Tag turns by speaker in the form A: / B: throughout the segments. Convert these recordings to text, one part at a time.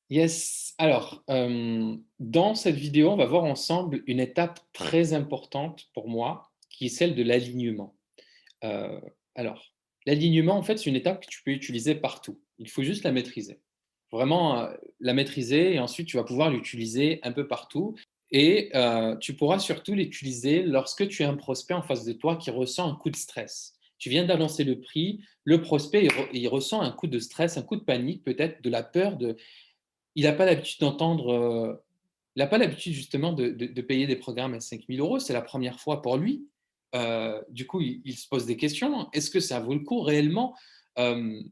A: Yes. Alors, dans cette vidéo, on va voir ensemble une étape très importante pour moi, qui est celle de l'alignement. Heu, alors, l'alignement, en fait, c'est une étape que tu peux utiliser partout. Il faut juste la maîtriser. Vraiment, la maîtriser et ensuite tu vas pouvoir l'utiliser un peu partout et tu pourras surtout l'utiliser lorsque tu as un prospect en face de toi qui ressent un coup de stress. Tu viens d'annoncer le prix, le prospect, il ressent un coup de stress, un coup de panique, peut-être de la peur de il n'a pas l'habitude d'entendre, il n'a pas l'habitude justement de payer des programmes à 5 000 €. C'est la première fois pour lui. Du coup, il se pose des questions. Est-ce que ça vaut le coup réellement? Hem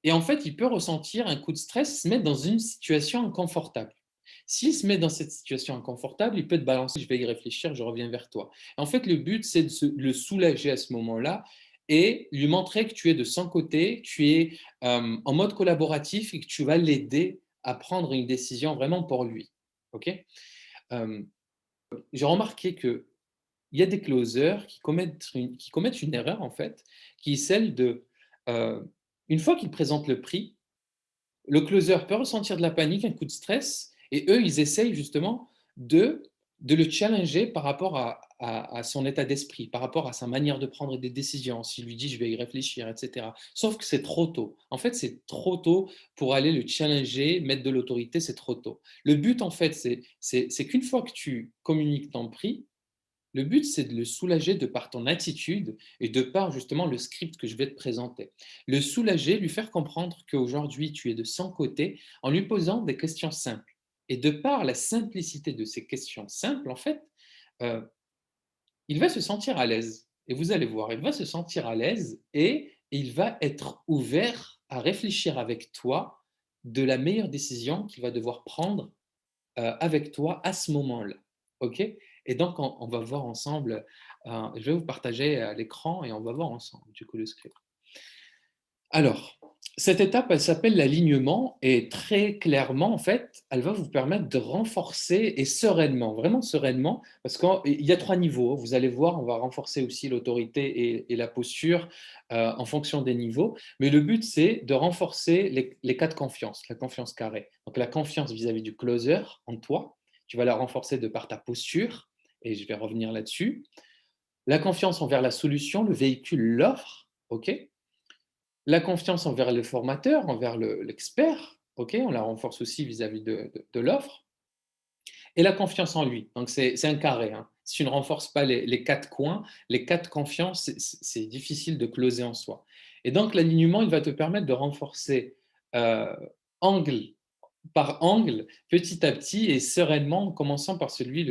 A: Et en fait, il peut ressentir un coup de stress, se mettre dans une situation inconfortable. S'il se met dans cette situation inconfortable, il peut te balancer: «Je vais y réfléchir, je reviens vers toi». En fait, le but, c'est de le soulager à ce moment-là et lui montrer que tu es de son côté, que tu es, en mode collaboratif et que tu vas l'aider à prendre une décision vraiment pour lui. OK? Hem, j'ai remarqué qu'il y a des closers qui commettent une erreur, en fait, qui est celle de, heu, une fois qu'ils présentent le prix, le closer peut ressentir de la panique, un coup de stress, et eux, ils essayent justement de, de le challenger par rapport à son état d'esprit, par rapport à sa manière de prendre des décisions. S'il lui dit je vais y réfléchir, etc. Sauf que c'est trop tôt. En fait, c'est trop tôt pour aller le challenger, mettre de l'autorité, c'est trop tôt. Le but, en fait, c'est qu'une fois que tu communiques ton prix, le but, c'est de le soulager de par ton attitude et de par justement le script que je vais te présenter. Le soulager, lui faire comprendre qu'aujourd'hui, tu es de son côté en lui posant des questions simples. Et de par la simplicité de ces questions simples, en fait, euh, il va se sentir à l'aise. Et vous allez voir, il va se sentir à l'aise et il va être ouvert à réfléchir avec toi de la meilleure décision qu'il va devoir prendre avec toi à ce moment-là. OK? Et donc, on va voir ensemble, je vais vous partager l'écran et on va voir ensemble, du coup, le script. Alors, cette étape, elle s'appelle l'alignement et très clairement, en fait, elle va vous permettre de renforcer et sereinement, vraiment sereinement, parce qu'il y a 3 niveaux. Vous allez voir, on va renforcer aussi l'autorité et la posture en fonction des niveaux. Mais le but, c'est de renforcer les cas de confiance, la confiance carrée. Donc, la confiance vis-à-vis du closer en toi, tu vas la renforcer de par ta posture, et je vais revenir là-dessus. La confiance envers la solution, le véhicule, l'offre, OK? La confiance envers le formateur, envers l'expert, OK, on la renforce aussi vis-à-vis de l'offre et la confiance en lui. Donc c'est un carré, hein. Si tu ne renforces pas les 4 coins, les 4 confiances, c'est difficile de closer en soi et donc l'alignement, il va te permettre de renforcer, heu, angle par angle, petit à petit et sereinement, en commençant par celui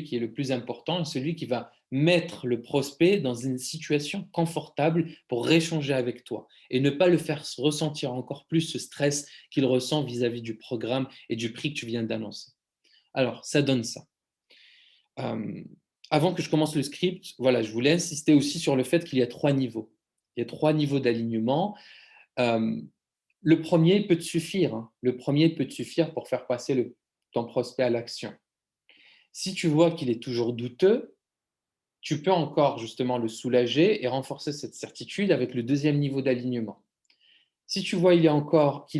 A: qui est le plus important et celui qui va mettre le prospect dans une situation confortable pour échanger avec toi et ne pas le faire ressentir encore plus ce stress qu'il ressent vis-à-vis du programme et du prix que tu viens d'annoncer. Alors, ça donne ça. Euh, avant que je commence le script, voilà, je voulais insister aussi sur le fait qu'il y a 3 niveaux. Il y a 3 niveaux d'alignement. Euh, le premier peut te suffire, hein. Le premier peut te suffire pour faire passer ton prospect à l'action. Si tu vois qu'il est toujours douteux, tu peux encore justement le soulager et renforcer cette certitude avec le deuxième niveau d'alignement. Si tu vois qu'il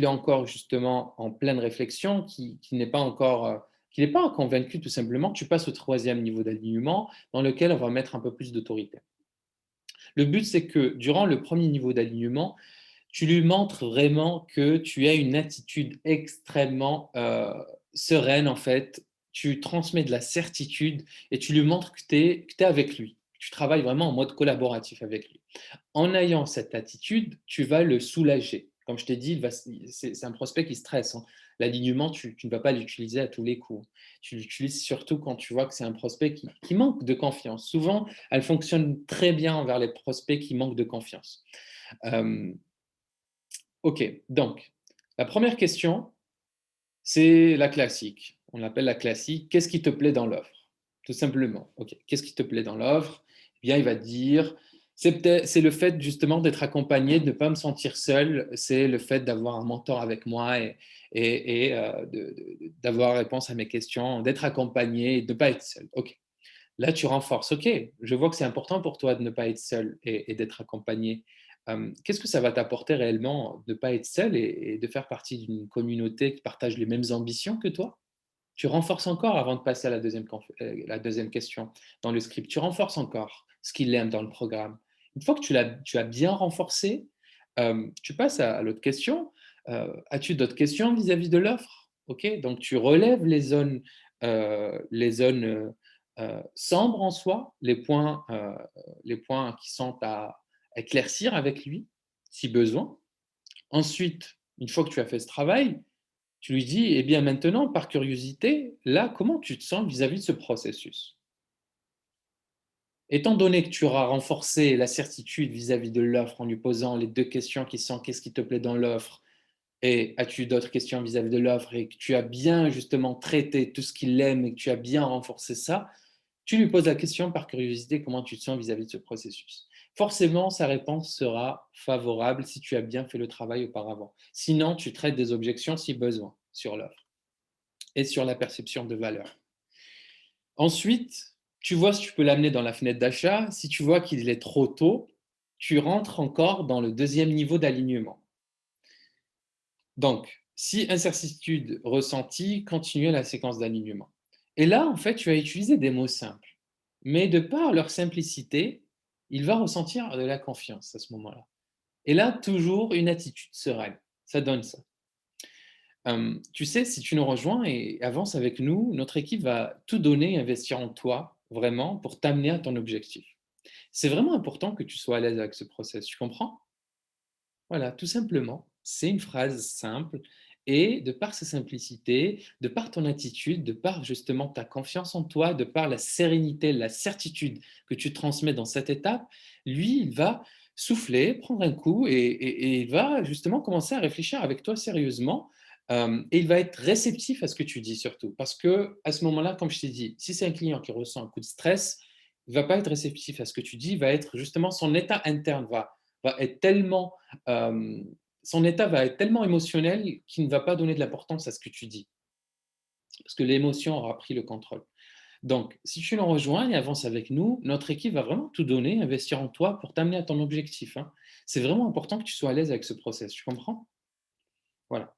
A: est encore justement en pleine réflexion, qu'il n'est pas encore qu'il n'est pas convaincu tout simplement, tu passes au troisième niveau d'alignement dans lequel on va mettre un peu plus d'autorité. Le but, c'est que durant le premier niveau d'alignement, tu lui montres vraiment que tu as une attitude extrêmement sereine, en fait. Tu transmets de la certitude et tu lui montres que tu es avec lui. Tu travailles vraiment en mode collaboratif avec lui. En ayant cette attitude, tu vas le soulager. Comme je t'ai dit, c'est un prospect qui stresse, hein. L'alignement, tu ne vas pas l'utiliser à tous les coups. Tu l'utilises surtout quand tu vois que c'est un prospect qui manque de confiance. Souvent, elle fonctionne très bien envers les prospects qui manquent de confiance. Euh, OK, donc la première question, c'est la classique. On l'appelle la classique. Qu'est-ce qui te plaît dans l'offre? Tout simplement. OK, qu'est-ce qui te plaît dans l'offre? Eh bien, il va te dire, c'est le fait justement d'être accompagné, de ne pas me sentir seul, c'est le fait d'avoir un mentor avec moi et d'avoir réponse à mes questions, d'être accompagné et de ne pas être seul. OK. Là, tu renforces. OK, je vois que c'est important pour toi de ne pas être seul et d'être accompagné. Qu'est-ce que ça va t'apporter réellement de ne pas être seul et de faire partie d'une communauté qui partage les mêmes ambitions que toi? Tu renforces encore avant de passer à la deuxième question dans le script. Tu renforces encore ce qu'il aime dans le programme. Une fois que tu as bien renforcé, tu passes à l'autre question. As-tu d'autres questions vis-à-vis de l'offre? Ok, donc tu relèves les zones sombres en soi, les points qui sont à éclaircir avec lui, si besoin. Ensuite, une fois que tu as fait ce travail, tu lui dis, eh bien maintenant, par curiosité, là, comment tu te sens vis-à-vis de ce processus? Étant donné que tu auras renforcé la certitude vis-à-vis de l'offre en lui posant les deux questions qui sont qu'est-ce qui te plaît dans l'offre et as-tu d'autres questions vis-à-vis de l'offre et que tu as bien justement traité tout ce qu'il aime et que tu as bien renforcé ça, tu lui poses la question par curiosité comment tu te sens vis-à-vis de ce processus. Forcément, sa réponse sera favorable si tu as bien fait le travail auparavant. Sinon, tu traites des objections si besoin sur l'offre et sur la perception de valeur. Ensuite, tu vois si tu peux l'amener dans la fenêtre d'achat. Si tu vois qu'il est trop tôt, tu rentres encore dans le deuxième niveau d'alignement. Donc, si incertitude ressentie, continue la séquence d'alignement. Et là, en fait, tu vas utiliser des mots simples. Mais de par leur simplicité, il va ressentir de la confiance à ce moment-là. Et là, toujours une attitude sereine. Ça donne ça. Tu sais, si tu nous rejoins et avances avec nous, notre équipe va tout donner et investir en toi, vraiment, pour t'amener à ton objectif. C'est vraiment important que tu sois à l'aise avec ce process, tu comprends? Voilà, tout simplement. C'est une phrase simple et de par sa simplicité, de par ton attitude, de par justement ta confiance en toi, de par la sérénité, la certitude que tu transmets dans cette étape, lui, il va souffler, prendre un coup et il va justement commencer à réfléchir avec toi sérieusement. Et il va être réceptif à ce que tu dis surtout. Parce que à ce moment-là, comme je t'ai dit, si c'est un client qui ressent un coup de stress, il ne va pas être réceptif à ce que tu dis, il va être justement son état interne va être tellement son état va être tellement émotionnel qu'il ne va pas donner de l'importance à ce que tu dis, parce que l'émotion aura pris le contrôle. Donc, si tu nous rejoins et avances avec nous, notre équipe va vraiment tout donner, investir en toi pour t'amener à ton objectif, hein. C'est vraiment important que tu sois à l'aise avec ce process, tu comprends? Voilà.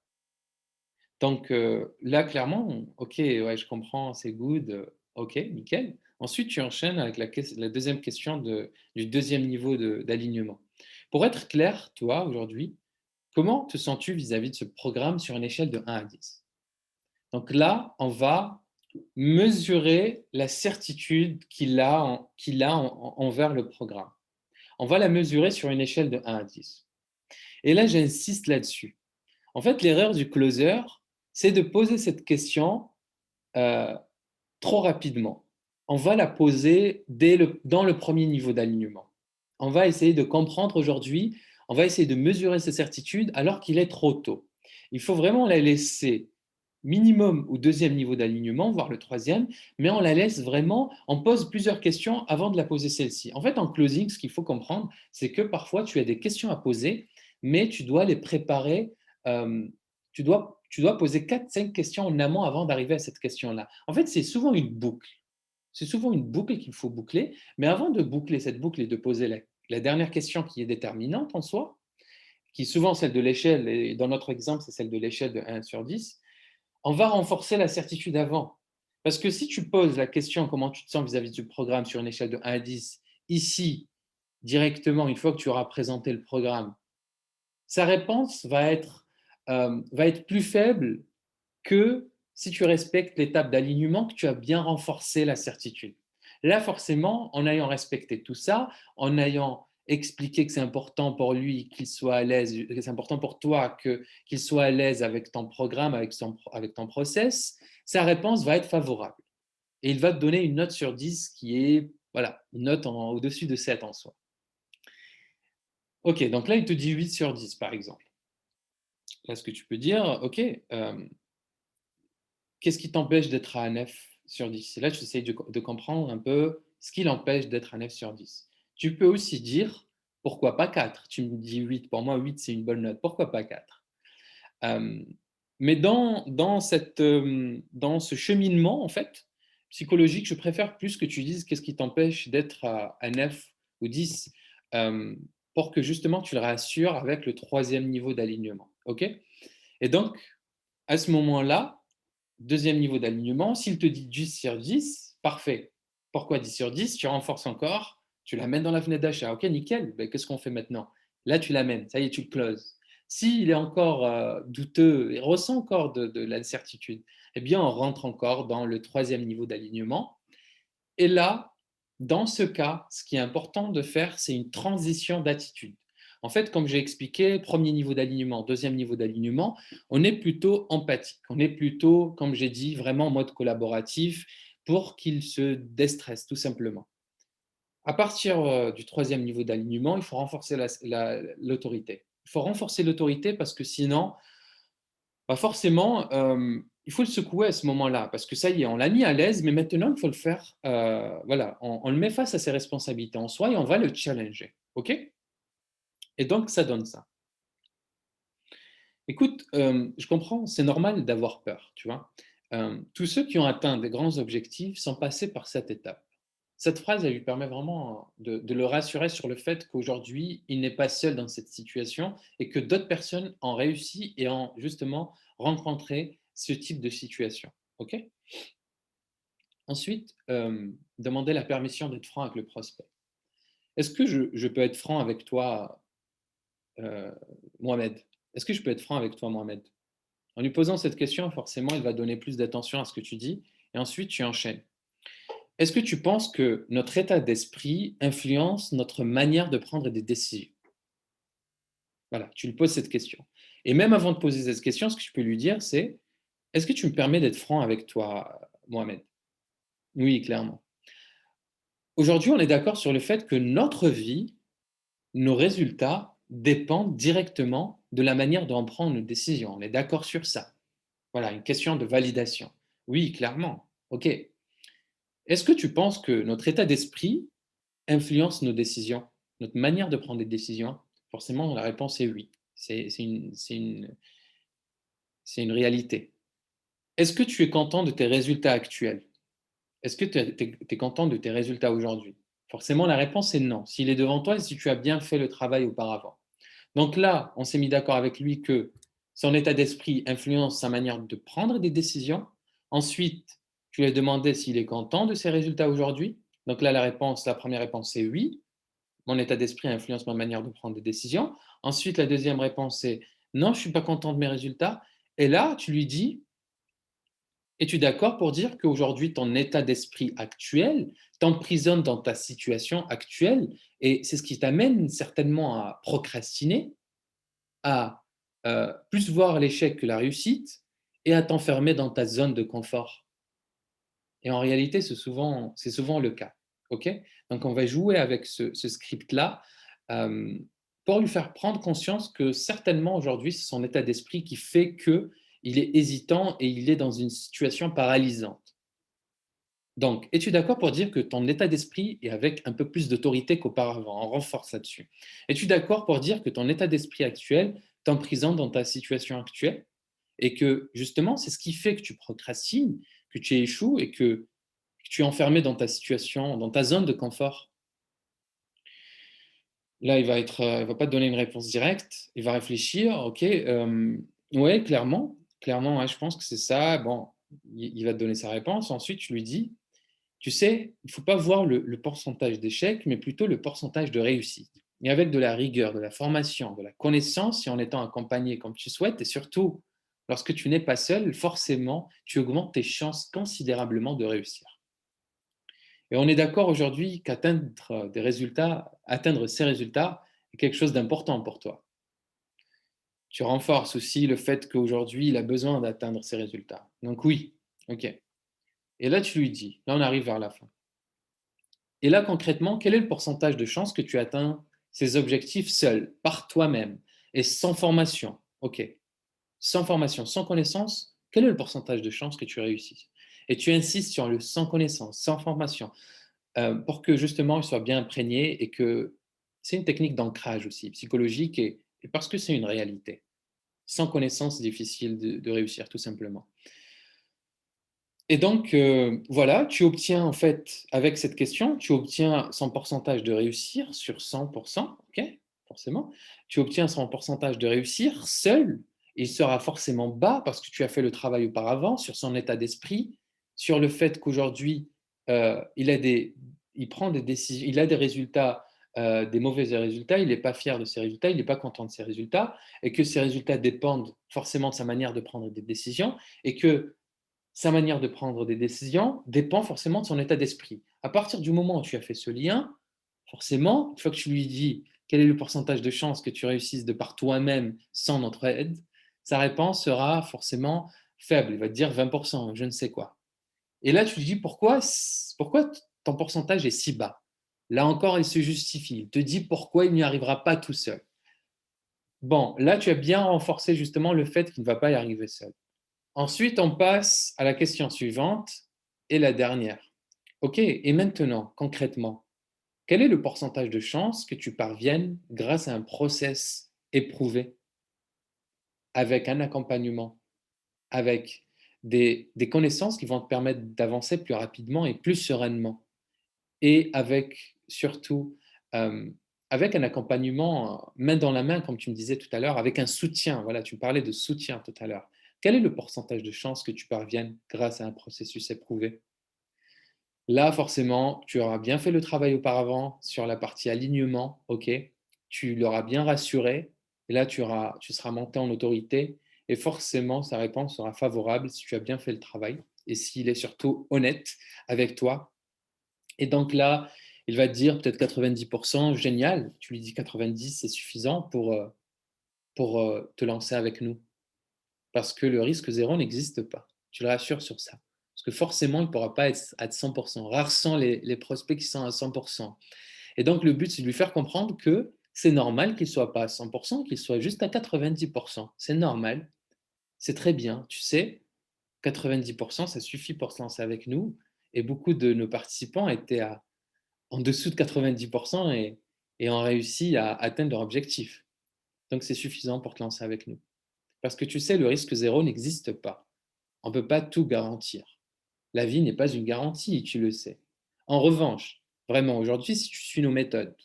A: Donc là, clairement, OK, ouais, je comprends, c'est good, OK, nickel. Ensuite, tu enchaînes avec la deuxième question du deuxième niveau d'alignement. Pour être clair, toi, aujourd'hui, comment te sens-tu vis-à-vis de ce programme sur une échelle de 1 à 10? Donc là, on va mesurer la certitude qu'il a envers le programme. On va la mesurer sur une échelle de 1 à 10. Et là, j'insiste là-dessus. En fait, l'erreur du closer, c'est de poser cette question euh, trop rapidement. On va la poser dans le premier niveau d'alignement. On va essayer de comprendre aujourd'hui, on va essayer de mesurer ces certitudes alors qu'il est trop tôt. Il faut vraiment la laisser minimum au deuxième niveau d'alignement, voire le troisième, mais on la laisse vraiment, on pose plusieurs questions avant de la poser celle-ci. En fait, en closing, ce qu'il faut comprendre, c'est que parfois tu as des questions à poser, mais tu dois les préparer, euh, tu dois poser quatre, cinq questions en amont avant d'arriver à cette question-là. En fait, c'est souvent une boucle. C'est souvent une boucle qu'il faut boucler, mais avant de boucler cette boucle et de poser la dernière question qui est déterminante en soi, qui est souvent celle de l'échelle, et dans notre exemple, c'est celle de l'échelle de 1 sur 10, on va renforcer la certitude avant. Parce que si tu poses la question comment tu te sens vis-à-vis du programme sur une échelle de 1 à 10, ici, directement, une fois que tu auras présenté le programme, sa réponse va être plus faible que si tu respectes l'étape d'alignement, que tu as bien renforcé la certitude. Là, forcément, en ayant respecté tout ça, en ayant expliqué que c'est important pour lui qu'il soit à l'aise, que c'est important pour toi qu'il soit à l'aise avec ton programme, avec ton process, sa réponse va être favorable. Et il va te donner une note sur 10 qui est, voilà, une note au-dessus de 7 en soi. Ok, donc là, il te dit 8 sur 10, par exemple. Là, ce que tu peux dire, ok, qu'est-ce qui t'empêche d'être à 9 sur 10? Et là, tu essayes de comprendre un peu ce qui l'empêche d'être à 9 sur 10. Tu peux aussi dire, pourquoi pas 4? Tu me dis 8. Pour moi, 8, c'est une bonne note. Pourquoi pas 4? Euh, mais dans ce cheminement, en fait, psychologique, je préfère plus que tu dises qu'est-ce qui t'empêche d'être à 9 ou 10. pour que justement tu le rassures avec le troisième niveau d'alignement. OK? Et donc, à ce moment-là, deuxième niveau d'alignement, s'il te dit 10 sur 10, parfait. Pourquoi 10 sur 10? Tu renforces encore, tu l'amènes dans la fenêtre d'achat. OK, nickel. Ben, qu'est-ce qu'on fait maintenant? Là, tu l'amènes. Ça y est, tu le closes. S'il est encore douteux et ressent encore de l'incertitude, eh bien, on rentre encore dans le troisième niveau d'alignement. Et là, dans ce cas, ce qui est important de faire, c'est une transition d'attitude. En fait, comme j'ai expliqué, premier niveau d'alignement, deuxième niveau d'alignement, on est plutôt empathique. On est plutôt, comme j'ai dit, vraiment en mode collaboratif pour qu'il se déstresse, tout simplement. À partir du troisième niveau d'alignement, il faut renforcer l'autorité. Il faut renforcer l'autorité parce que sinon, bah forcément, il faut le secouer à ce moment-là, parce que ça y est, on l'a mis à l'aise, mais maintenant, il faut le faire, voilà, on le met face à ses responsabilités en soi et on va le challenger. OK? Et donc, ça donne ça. Écoute, je comprends, c'est normal d'avoir peur, tu vois? Tous ceux qui ont atteint des grands objectifs sont passés par cette étape. Cette phrase, elle lui permet vraiment de le rassurer sur le fait qu'aujourd'hui, il n'est pas seul dans cette situation et que d'autres personnes ont réussi et ont justement rencontré ce type de situation. OK? Ensuite, demander la permission d'être franc avec le prospect. Est-ce que je peux être franc avec toi, heu, Mohamed? Est-ce que je peux être franc avec toi, Mohamed? En lui posant cette question, forcément, il va donner plus d'attention à ce que tu dis et ensuite tu enchaînes. Est-ce que tu penses que notre état d'esprit influence notre manière de prendre des décisions? Voilà, tu lui poses cette question. Et même avant de poser cette question, ce que tu peux lui dire, c'est: «Est-ce que tu me permets d'être franc avec toi, Mohamed?» Oui, clairement. Aujourd'hui, on est d'accord sur le fait que notre vie, nos résultats dépendent directement de la manière dont on prend nos décisions. On est d'accord sur ça. Voilà, une question de validation. Oui, clairement. OK. Est-ce que tu penses que notre état d'esprit influence nos décisions, notre manière de prendre des décisions? Forcément, la réponse est oui. C'est une réalité. Est-ce que tu es content de tes résultats actuels? Est-ce que tu es content de tes résultats aujourd'hui? Forcément, la réponse est non. S'il est devant toi et si tu as bien fait le travail auparavant. Donc là, on s'est mis d'accord avec lui que son état d'esprit influence sa manière de prendre des décisions. Ensuite, tu lui as demandé s'il est content de ses résultats aujourd'hui. Donc là, la première réponse est oui. Mon état d'esprit influence ma manière de prendre des décisions. Ensuite, la deuxième réponse est non, je ne suis pas content de mes résultats. Et là, tu lui dis: es-tu d'accord pour dire qu'aujourd'hui, ton état d'esprit actuel t'emprisonne dans ta situation actuelle et c'est ce qui t'amène certainement à procrastiner, à plus voir l'échec que la réussite et à t'enfermer dans ta zone de confort. Et en réalité, c'est souvent le cas. OK? Donc, on va jouer avec ce script-là pour lui faire prendre conscience que certainement aujourd'hui, c'est son état d'esprit qui fait qu'il est hésitant et il est dans une situation paralysante. Donc, es-tu d'accord pour dire que ton état d'esprit est avec un peu plus d'autorité qu'auparavant? On renforce là-dessus. Es-tu d'accord pour dire que ton état d'esprit actuel t'emprisonne dans ta situation actuelle et que justement, c'est ce qui fait que tu procrastines, que tu échoues et que tu es enfermé dans ta situation, dans ta zone de confort? Là, il va pas te donner une réponse directe, il va réfléchir, OK, ouais, clairement, ouais, je pense que c'est ça. Bon, il va te donner sa réponse. Ensuite, tu lui dis: «Tu sais, il ne faut pas voir le pourcentage d'échecs, mais plutôt le pourcentage de réussite et avec de la rigueur, de la formation, de la connaissance et en étant accompagné comme tu souhaites et surtout, lorsque tu n'es pas seul, forcément, tu augmentes tes chances considérablement de réussir». Et on est d'accord aujourd'hui atteindre ces résultats est quelque chose d'important pour toi. Tu renforces aussi le fait qu'aujourd'hui, il a besoin d'atteindre ces résultats. Donc oui, OK. Et là, tu lui dis, là, on arrive vers la fin. Et là, concrètement, quel est le pourcentage de chances que tu atteins ces objectifs seul, par toi-même et sans formation? OK. Sans formation, sans connaissance, quel est le pourcentage de chances que tu réussisses? Et tu insistes sur le sans connaissance, sans formation, pour que justement il soit bien imprégné et que c'est une technique d'ancrage aussi psychologique et parce que c'est une réalité. Sans connaissance, c'est difficile de réussir tout simplement. Et donc, voilà, tu obtiens en fait, avec cette question, tu obtiens son pourcentage de réussir sur 100%, OK? forcément. Tu obtiens son pourcentage de réussir seul, il sera forcément bas parce que tu as fait le travail auparavant sur son état d'esprit, sur le fait qu'aujourd'hui, il prend des décisions, il a des résultats, des mauvais résultats, il n'est pas fier de ses résultats, il n'est pas content de ses résultats et que ces résultats dépendent forcément de sa manière de prendre des décisions et que sa manière de prendre des décisions dépend forcément de son état d'esprit. À partir du moment où tu as fait ce lien, forcément, une fois que tu lui dis quel est le pourcentage de chances que tu réussisses de par toi-même sans notre aide, sa réponse sera forcément faible. Il va te dire 20%, je ne sais quoi. Et là, tu lui dis pourquoi ton pourcentage est si bas. Là encore, il se justifie. Il te dit pourquoi il n'y arrivera pas tout seul. Bon, là, tu as bien renforcé justement le fait qu'il ne va pas y arriver seul. Ensuite, on passe à la question suivante et la dernière. OK, et maintenant, concrètement, quel est le pourcentage de chances que tu parviennes grâce à un process éprouvé, avec un accompagnement, avec des connaissances qui vont te permettre d'avancer plus rapidement et plus sereinement, et avec surtout, avec un accompagnement main dans la main, comme tu me disais tout à l'heure, avec un soutien. Voilà, tu me parlais de soutien tout à l'heure. Quel est le pourcentage de chances que tu parviennes grâce à un processus éprouvé? Là, forcément, tu auras bien fait le travail auparavant sur la partie alignement, OK? Tu l'auras bien rassuré et là, tu seras monté en autorité et forcément, sa réponse sera favorable si tu as bien fait le travail et s'il est surtout honnête avec toi. Et donc là, il va te dire peut-être 90%, génial. Tu lui dis 90, c'est suffisant pour te lancer avec nous. Parce que le risque zéro n'existe pas. Tu le rassures sur ça. Parce que forcément, il ne pourra pas être à 100%. Rares sont les prospects qui sont à 100%. Et donc, le but, c'est de lui faire comprendre que c'est normal qu'il ne soit pas à 100%, qu'il soit juste à 90%. C'est normal, c'est très bien. Tu sais, 90%, ça suffit pour se lancer avec nous. Et beaucoup de nos participants étaient en dessous de 90% et ont réussi à atteindre leur objectif. Donc, c'est suffisant pour te lancer avec nous. Parce que tu sais, le risque zéro n'existe pas. On ne peut pas tout garantir. La vie n'est pas une garantie, tu le sais. En revanche, vraiment, aujourd'hui, si tu suis nos méthodes,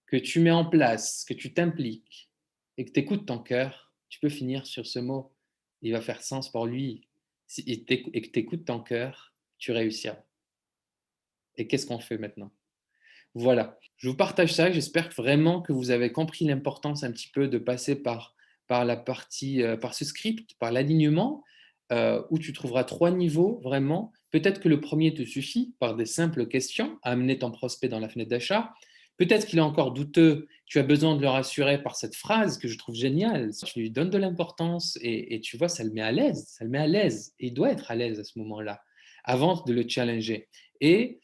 A: que tu mets en place, que tu t'impliques et que tu écoutes ton cœur, tu peux finir sur ce mot. Il va faire sens pour lui. Et que tu écoutes ton cœur, tu réussiras. Et qu'est-ce qu'on fait maintenant? Voilà, je vous partage ça. J'espère vraiment que vous avez compris l'importance un petit peu de passer par la partie, par ce script, par l'alignement, où tu trouveras 3 niveaux vraiment. Peut-être que le premier te suffit par des simples questions à amener ton prospect dans la fenêtre d'achat. Peut-être qu'il est encore douteux, tu as besoin de le rassurer par cette phrase que je trouve géniale. Tu lui donnes de l'importance et tu vois, ça le met à l'aise, ça le met à l'aise. Et il doit être à l'aise à ce moment-là, avant de le challenger. Et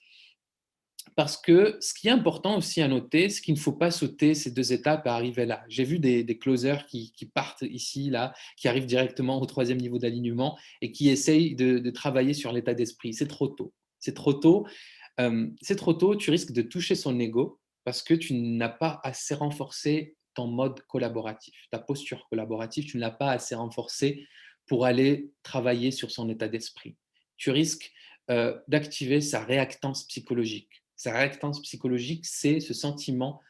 A: parce que ce qui est important aussi à noter, c'est qu'il ne faut pas sauter ces 2 étapes à arriver là. J'ai vu des closers qui partent ici, là, qui arrivent directement au 3e niveau d'alignement et qui essayent de travailler sur l'état d'esprit. C'est trop tôt. C'est trop tôt. C'est trop tôt, tu risques de toucher son ego parce que tu n'as pas assez renforcé ton mode collaboratif. Ta posture collaborative, tu ne l'as pas assez renforcée pour aller travailler sur son état d'esprit. Tu risques d'activer sa réactance psychologique. Sa réactance psychologique, c'est ce sentiment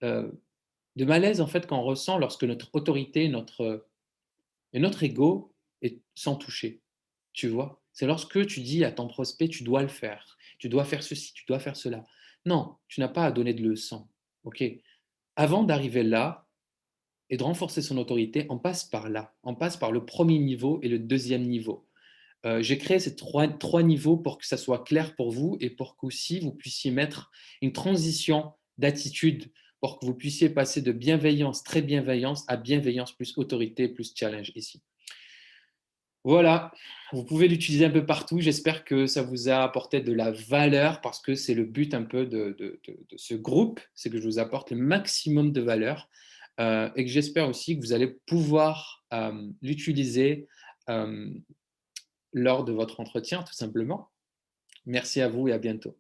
A: euh, de malaise en fait qu'on ressent lorsque notre autorité, et notre ego sont touchés. Tu vois, c'est lorsque tu dis à ton prospect, tu dois le faire, tu dois faire ceci, tu dois faire cela. Non, tu n'as pas à donner de leçons. Ok. Avant d'arriver là et de renforcer son autorité, on passe par là. On passe par le premier niveau et le deuxième niveau. J'ai créé ces trois niveaux pour que ça soit clair pour vous et pour qu'aussi vous puissiez mettre une transition d'attitude pour que vous puissiez passer de bienveillance, très bienveillance, à bienveillance plus autorité, plus challenge ici. Voilà, vous pouvez l'utiliser un peu partout. J'espère que ça vous a apporté de la valeur parce que c'est le but un peu de ce groupe, c'est que je vous apporte le maximum de valeur et que j'espère aussi que vous allez pouvoir l'utiliser lors de votre entretien, tout simplement. Merci à vous et à bientôt.